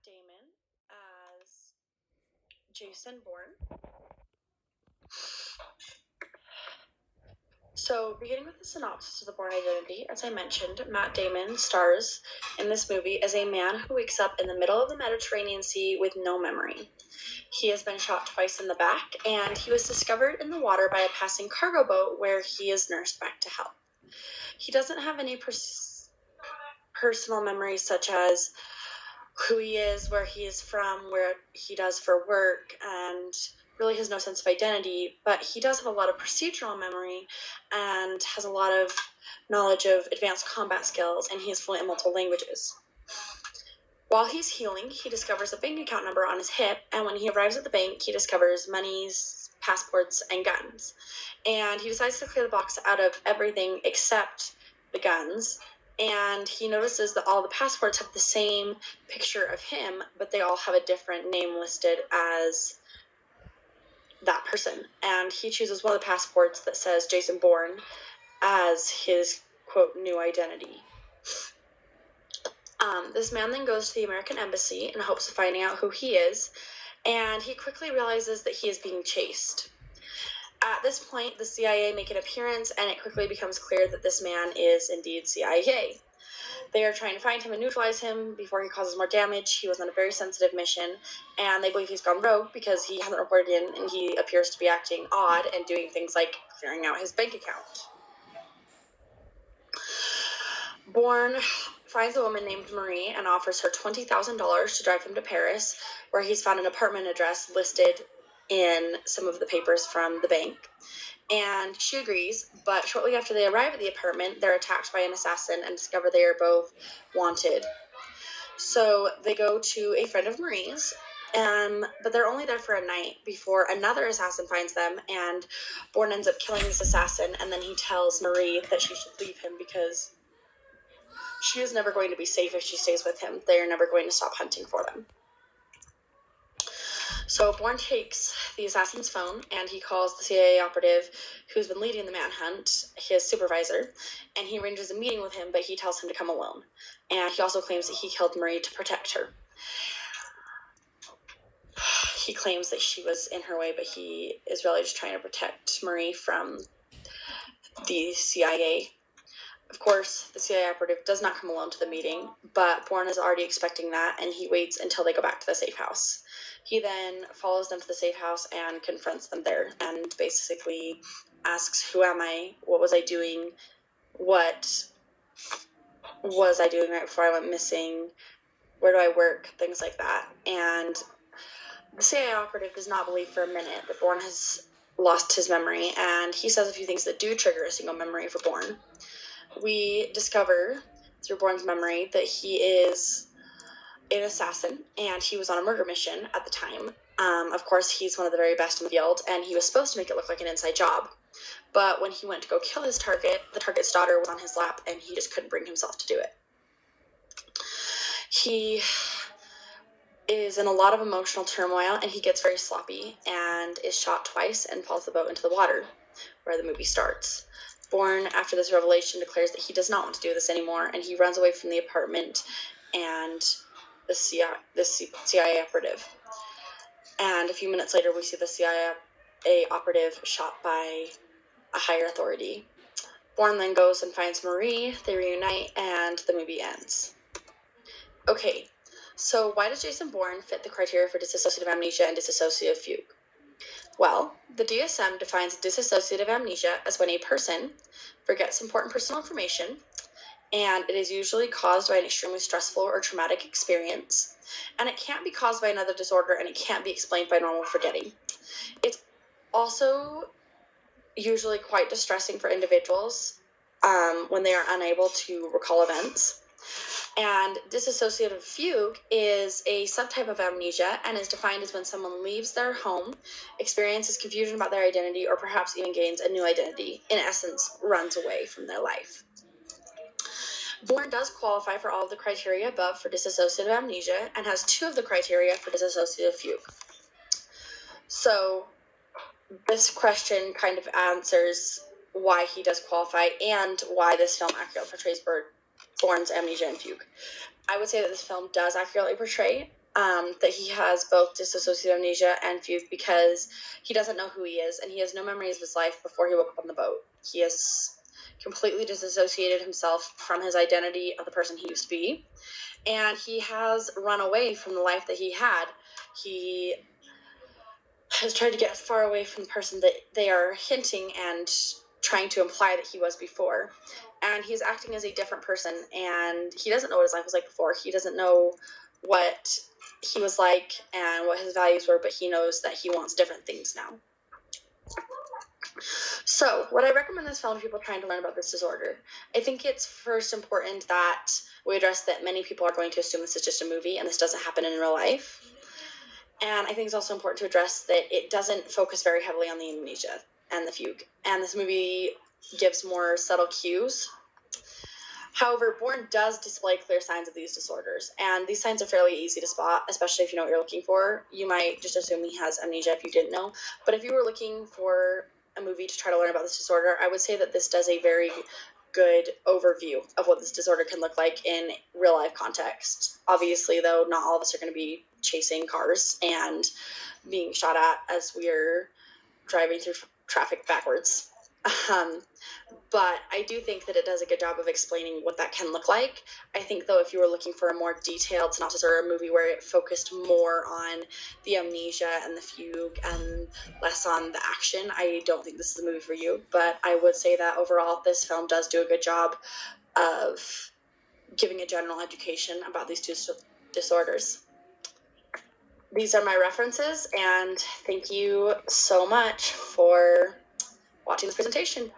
Damon as Jason Bourne. So, beginning with the synopsis of the Bourne Identity, as I mentioned, Matt Damon stars in this movie as a man who wakes up in the middle of the Mediterranean Sea with no memory. He has been shot twice in the back, and he was discovered in the water by a passing cargo boat where he is nursed back to health. He doesn't have any personal memories such as who he is, where he is from, where he does for work, and really has no sense of identity, but he does have a lot of procedural memory and has a lot of knowledge of advanced combat skills, and he is fluent in multiple languages. While he's healing, he discovers a bank account number on his hip, and when he arrives at the bank, he discovers monies, passports, and guns. And he decides to clear the box out of everything except the guns, and he notices that all the passports have the same picture of him, but they all have a different name listed as that person. And he chooses one of the passports that says Jason Bourne as his, quote, new identity. This man then goes to the American embassy in hopes of finding out who he is, and he quickly realizes that he is being chased. At this point, the CIA make an appearance, and it quickly becomes clear that this man is indeed CIA. They are trying to find him and neutralize him before he causes more damage. He was on a very sensitive mission, and they believe he's gone rogue because he hasn't reported in, and he appears to be acting odd and doing things like clearing out his bank account. Bourne finds a woman named Marie and offers her $20,000 to drive him to Paris, where he's found an apartment address listed in some of the papers from the bank. And she agrees, but shortly after they arrive at the apartment, they're attacked by an assassin and discover they are both wanted. So they go to a friend of Marie's, but they're only there for a night before another assassin finds them, and Bourne ends up killing this assassin, and then he tells Marie that she should leave him because she is never going to be safe if she stays with him. They are never going to stop hunting for them. So Bourne takes the assassin's phone, and he calls the CIA operative who's been leading the manhunt, his supervisor, and he arranges a meeting with him, but he tells him to come alone. And he also claims that he killed Marie to protect her. He claims that she was in her way, but he is really just trying to protect Marie from the CIA. Of course, the CIA operative does not come alone to the meeting, but Bourne is already expecting that, and he waits until they go back to the safe house. He then follows them to the safe house and confronts them there and basically asks, who am I? What was I doing? What was I doing right before I went missing? Where do I work? Things like that. And the CIA operative does not believe for a minute that Bourne has lost his memory, and he says a few things that do trigger a single memory for Bourne. We discover through Bourne's memory that he is an assassin, and he was on a murder mission at the time. Of course, he's one of the very best in the field, and he was supposed to make it look like an inside job. But when he went to go kill his target, the target's daughter was on his lap, and he just couldn't bring himself to do it. He is in a lot of emotional turmoil, and he gets very sloppy and is shot twice and falls the boat into the water, where the movie starts. Bourne, after this revelation, declares that he does not want to do this anymore, and he runs away from the apartment and the CIA operative. And a few minutes later, we see the CIA operative shot by a higher authority. Bourne then goes and finds Marie, they reunite, and the movie ends. Okay, so why does Jason Bourne fit the criteria for dissociative amnesia and dissociative fugue? Well, the DSM defines dissociative amnesia as when a person forgets important personal information, and it is usually caused by an extremely stressful or traumatic experience, and it can't be caused by another disorder, and it can't be explained by normal forgetting. It's also usually quite distressing for individuals when they are unable to recall events. And dissociative fugue is a subtype of amnesia and is defined as when someone leaves their home, experiences confusion about their identity, or perhaps even gains a new identity, in essence, runs away from their life. Bourne does qualify for all of the criteria above for dissociative amnesia and has 2 of the criteria for dissociative fugue. So this question kind of answers why he does qualify and why this film accurately portrays Bourne's amnesia and fugue. I would say that this film does accurately portray that he has both dissociative amnesia and fugue because he doesn't know who he is, and he has no memories of his life before he woke up on the boat. He has completely disassociated himself from his identity of the person he used to be, and he has run away from the life that he had. He has tried to get far away from the person that they are hinting and trying to imply that he was before. And he's acting as a different person, and he doesn't know what his life was like before. He doesn't know what he was like and what his values were, but he knows that he wants different things now. So, would I recommend this film to people trying to learn about this disorder? I think it's first important that we address that many people are going to assume this is just a movie and this doesn't happen in real life. And I think it's also important to address that it doesn't focus very heavily on the amnesia and the fugue. And this movie gives more subtle cues. However, Bourne does display clear signs of these disorders, and these signs are fairly easy to spot, especially if you know what you're looking for. You might just assume he has amnesia if you didn't know, but if you were looking for a movie to try to learn about this disorder, I would say that this does a very good overview of what this disorder can look like in real life context. Obviously, though, not all of us are going to be chasing cars and being shot at as we're driving through traffic backwards. But I do think that it does a good job of explaining what that can look like. I think, though, if you were looking for a more detailed synopsis or a movie where it focused more on the amnesia and the fugue and less on the action, I don't think this is a movie for you. But I would say that overall, this film does do a good job of giving a general education about these two disorders. These are my references, and thank you so much for watching this presentation.